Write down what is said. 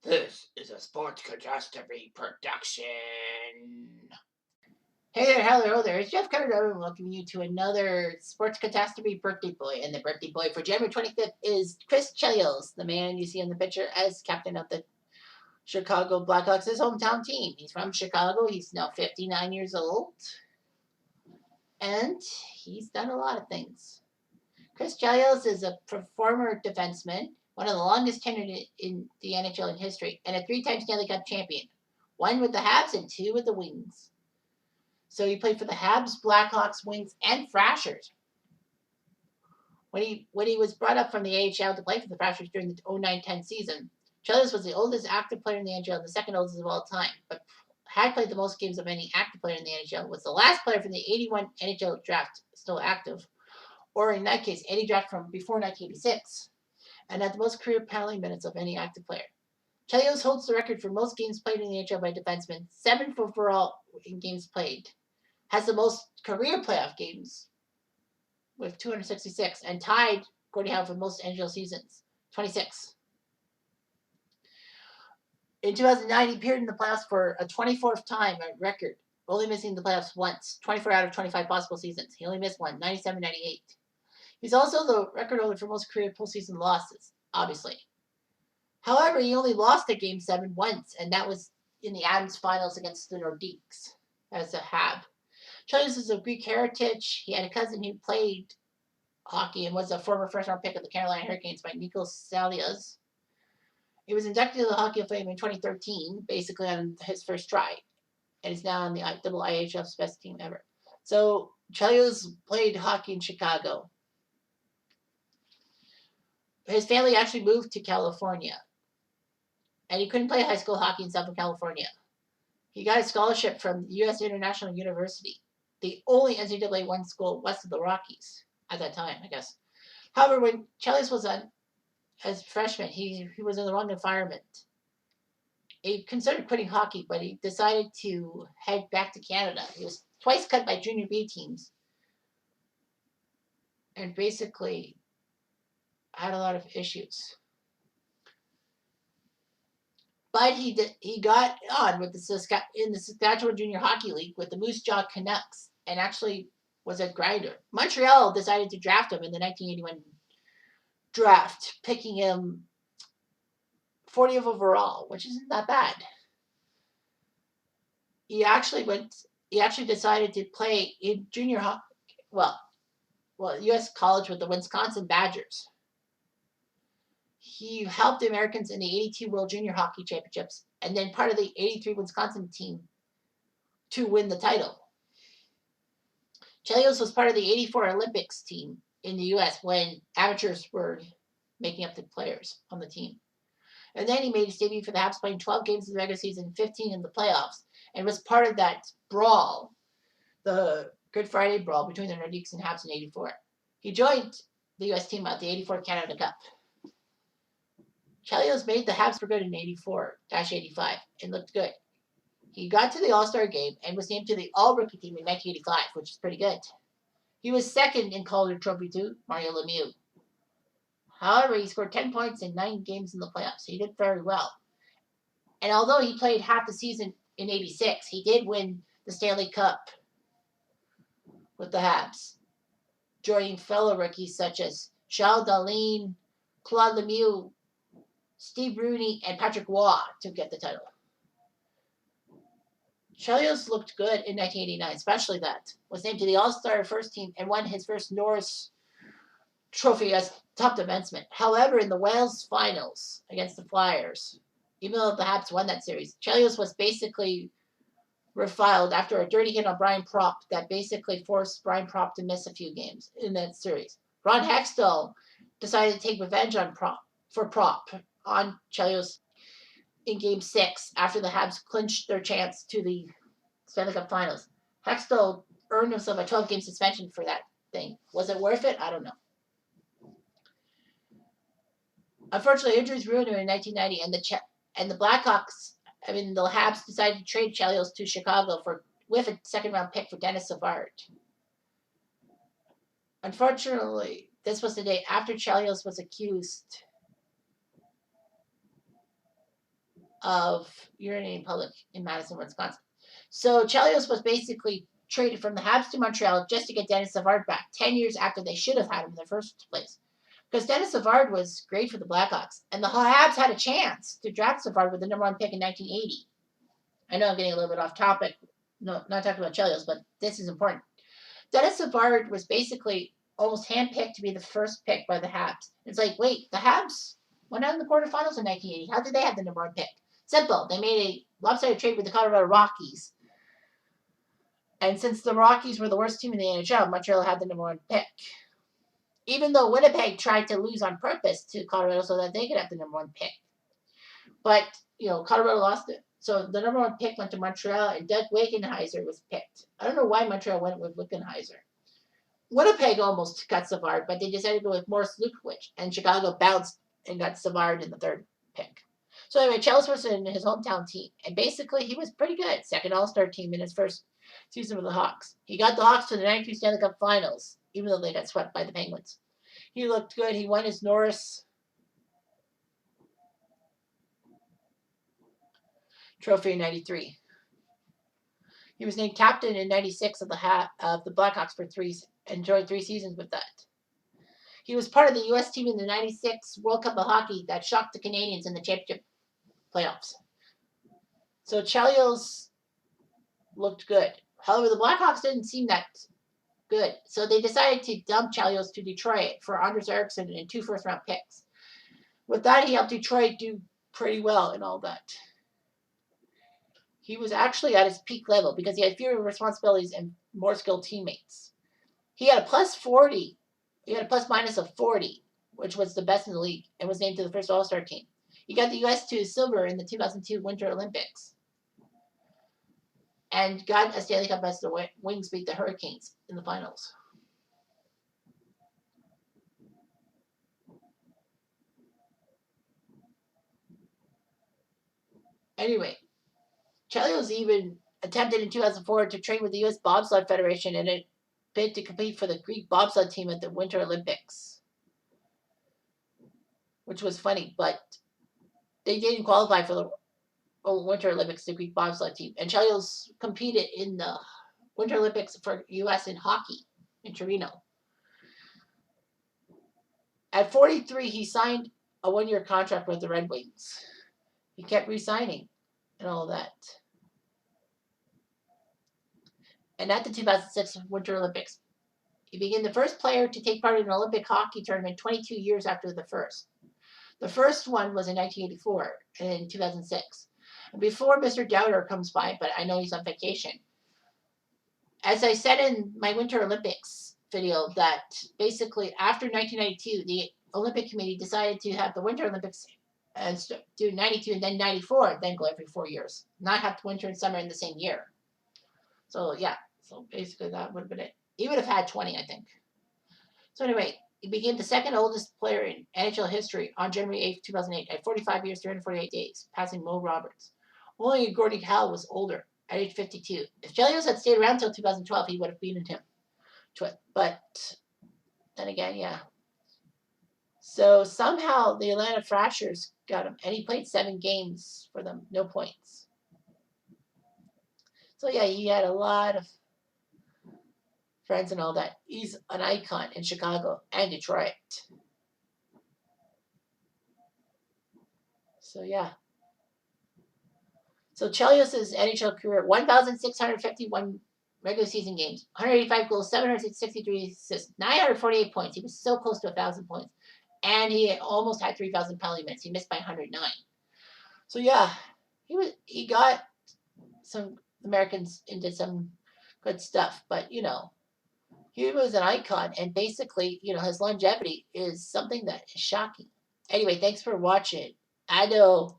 This is a sports catastrophe production. Hey there, hello there. It's Jeff Carter welcoming you to another sports catastrophe birthday boy. And the birthday boy for January 25th is Chris Chelios, the man you see in the picture as captain of the Chicago Blackhawks, his hometown team. He's from Chicago. He's now 59 years old. And he's done a lot of things. Chris Chelios is a former defenseman, one of the longest tenured in the NHL in history, and a three-time Stanley Cup champion. One with the Habs and two with the Wings. So he played for the Habs, Blackhawks, Wings, and Thrashers. When he was brought up from the AHL to play for the Thrashers during the 09-10 season, Chelios was the oldest active player in the NHL and the second oldest of all time, but had played the most games of any active player in the NHL, was the last player from the 81 NHL draft still active, or in that case, any draft from before 1986, and had the most career penalty minutes of any active player. Chelios holds the record for most games played in the NHL by defensemen, 7 overall in games played, has the most career playoff games with 266, and tied Gordie Howe for most NHL seasons, 26. In 2009, he appeared in the playoffs for a 24th time at record, only missing the playoffs once, 24 out of 25 possible seasons. He only missed one, 97-98. He's also the record holder for most career postseason losses, obviously. However, he only lost at Game 7 once, and that was in the Adams Finals against the Nordiques as a Hab. Chelios is of Greek heritage. He had a cousin who played hockey and was a former first-round pick of the Carolina Hurricanes by Nikos Chelios. He was inducted to the Hockey of Fame in 2013, basically on his first try, and is now on the IHF's best team ever. So Chelios played hockey in Chicago. His family actually moved to California, and he couldn't play high school hockey in Southern California. He got a scholarship from U.S. International University, the only NCAA one school west of the Rockies at that time, I guess. However, when Chelios was as a freshman, he was in the wrong environment. He considered quitting hockey, but he decided to head back to Canada. He was twice cut by junior B teams, and basically had a lot of issues. But he got on with in the Saskatchewan Junior Hockey League with the Moose Jaw Canucks, and actually was a grinder. Montreal decided to draft him in the 1981 draft, picking him 40th overall, which isn't that bad. He actually decided to play in junior hockey, U.S. college with the Wisconsin Badgers. He helped the Americans in the 82 World Junior Hockey Championships, and then part of the 83 Wisconsin team to win the title. Chelios was part of the 84 Olympics team in the U.S. when amateurs were making up the players on the team. And then he made his debut for the Habs, playing 12 games in the regular season, 15 in the playoffs, and was part of that brawl, the Good Friday brawl between the Nordiques and Habs in 84. He joined the U.S. team at the 84 Canada Cup. Chelios made the Habs for good in 84-85 and looked good. He got to the All-Star game and was named to the All-Rookie team in 1985, which is pretty good. He was second in Calder Trophy to Mario Lemieux. However, he scored 10 points in 9 games in the playoffs, so he did very well. And although he played half the season in 86, he did win the Stanley Cup with the Habs, joining fellow rookies such as Charles Dahlin, Claude Lemieux, Steve Rooney, and Patrick Waugh to get the title. Chelios looked good in 1989, especially that. Was named to the All-Star first team and won his first Norris Trophy as top defenseman. However, in the Wales finals against the Flyers, even though the Habs won that series, Chelios was basically refiled after a dirty hit on Brian Propp that basically forced Brian Propp to miss a few games in that series. Ron Hextall decided to take revenge on Propp on Chelios in Game 6 after the Habs clinched their chance to the Stanley Cup Finals. Hextall earned himself a 12-game suspension for that thing. Was it worth it? I don't know. Unfortunately, injuries ruined him in 1990, and the Blackhawks, the Habs decided to trade Chelios to Chicago with a second-round pick for Dennis Savard. Unfortunately, this was the day after Chelios was accused of urinating public in Madison, Wisconsin. So Chelios was basically traded from the Habs to Montreal just to get Dennis Savard back 10 years after they should have had him in the first place. Because Dennis Savard was great for the Blackhawks, and the Habs had a chance to draft Savard with the number 1 pick in 1980. I know I'm getting a little bit off topic. No, not talking about Chelios, but this is important. Dennis Savard was basically almost handpicked to be the first pick by the Habs. It's like, wait, the Habs went out in the quarterfinals in 1980. How did they have the number 1 pick? Simple. They made a lopsided trade with the Colorado Rockies. And since the Rockies were the worst team in the NHL, Montreal had the number 1 pick. Even though Winnipeg tried to lose on purpose to Colorado so that they could have the number 1 pick. But, Colorado lost it. So the number 1 pick went to Montreal, and Doug Wickenheiser was picked. I don't know why Montreal went with Wickenheiser. Winnipeg almost got Savard, but they decided to go with Morris Lukowich, and Chicago bounced and got Savard in the 3rd pick. So anyway, Chelios was in his hometown team, and basically he was pretty good. Second All-Star team in his first season with the Hawks. He got the Hawks to the 92 Stanley Cup Finals, even though they got swept by the Penguins. He looked good. He won his Norris Trophy in 93. He was named captain in 96 of the Blackhawks for enjoyed 3 seasons with that. He was part of the U.S. team in the 96 World Cup of Hockey that shocked the Canadians in the championship playoffs. So Chelios looked good. However, the Blackhawks didn't seem that good. So they decided to dump Chelios to Detroit for Anders Eriksson and 2 first-round picks. With that, he helped Detroit do pretty well and all that. He was actually at his peak level because he had fewer responsibilities and more skilled teammates. He had a plus 40. He had a plus minus of 40, which was the best in the league, and was named to the first All-Star team. He got the U.S. to silver in the 2002 Winter Olympics, and got a Stanley Cup as the Wings beat the Hurricanes in the finals. Anyway, Chelios even attempted in 2004 to train with the U.S. Bobsled Federation in a bid to compete for the Greek bobsled team at the Winter Olympics, which was funny, but they didn't qualify for the Winter Olympics, the Greek bobsled team. And Chelios competed in the Winter Olympics for U.S. in hockey in Torino. At 43, he signed a 1-year contract with the Red Wings. He kept re-signing and all that. And at the 2006 Winter Olympics, he became the first player to take part in an Olympic hockey tournament 22 years after the first. The first one was in 1984 and in 2006. And before Mr. Doubter comes by, but I know he's on vacation, as I said in my Winter Olympics video, that basically after 1992, the Olympic Committee decided to have the Winter Olympics and do 92 and then 94, then go every 4 years. Not have winter and summer in the same year. So, yeah. So, basically, that would have been it. He would have had 20, I think. So, anyway, he became the second oldest player in NHL history on January 8, 2008, at 45 years, 348 days, passing Mo Roberts. Only Gordie Howe was older, at age 52. If Chelios had stayed around until 2012, he would have beaten him. But then again, yeah. So somehow the Atlanta Thrashers got him, and he played 7 games for them, no points. So yeah, he had a lot of friends and all that. He's an icon in Chicago and Detroit. So yeah. So Chelios' NHL career: 1,651 regular season games, 185 goals, 763 assists, 948 points. He was so close to 1,000 points. And he almost had 3,000 penalty minutes. He missed by 109. So yeah, he got some Americans into some good stuff. But he was an icon, and basically, his longevity is something that is shocking. Anyway, thanks for watching. I know